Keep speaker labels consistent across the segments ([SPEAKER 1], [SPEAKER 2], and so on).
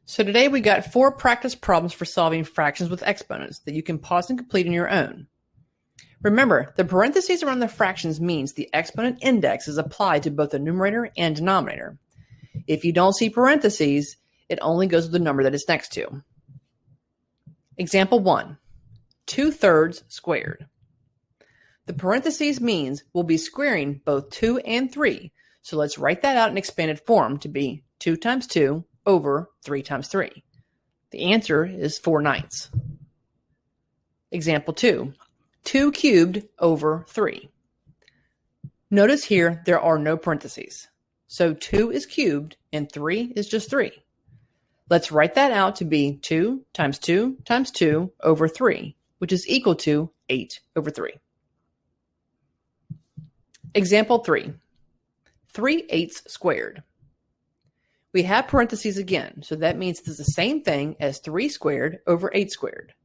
[SPEAKER 1] So today we got 4 practice problems for solving fractions with exponents that you can pause and complete on your own. Remember, the parentheses around the fractions means the exponent index is applied to both the numerator and denominator. If you don't see parentheses, it only goes with the number that it's next to. Example 1, 2/3 squared. The parentheses means we'll be squaring both 2 and 3, so let's write that out in expanded form to be 2 times 2 over 3 times 3. The answer is 4/9. Example 2, 2 cubed over 3. Notice here there are no parentheses, so 2 is cubed and 3 is just 3. Let's write that out to be 2 times 2 times 2 over 3, which is equal to 8 over 3. Example 3, 3/8 squared. We have parentheses again, so that means this is the same thing as 3 squared over 8 squared.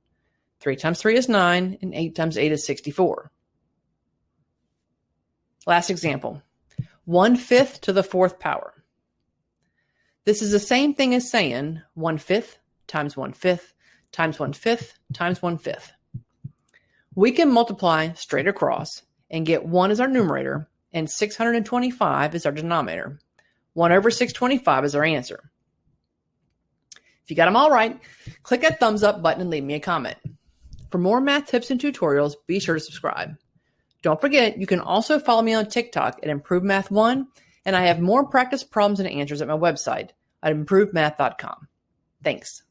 [SPEAKER 1] 3 times 3 is 9, and 8 times 8 is 64. Last example, 1/5 to the 4th power. This is the same thing as saying 1/5 times 1/5 times 1/5 times 1/5. We can multiply straight across and get 1 as our numerator and 625 is our denominator. 1 over 625 is our answer. If you got them all right, click that thumbs up button and leave me a comment. For more math tips and tutorials, be sure to subscribe. Don't forget, you can also follow me on TikTok at ImproveMath1, and I have more practice problems and answers at my website at ImproveMath.com. Thanks.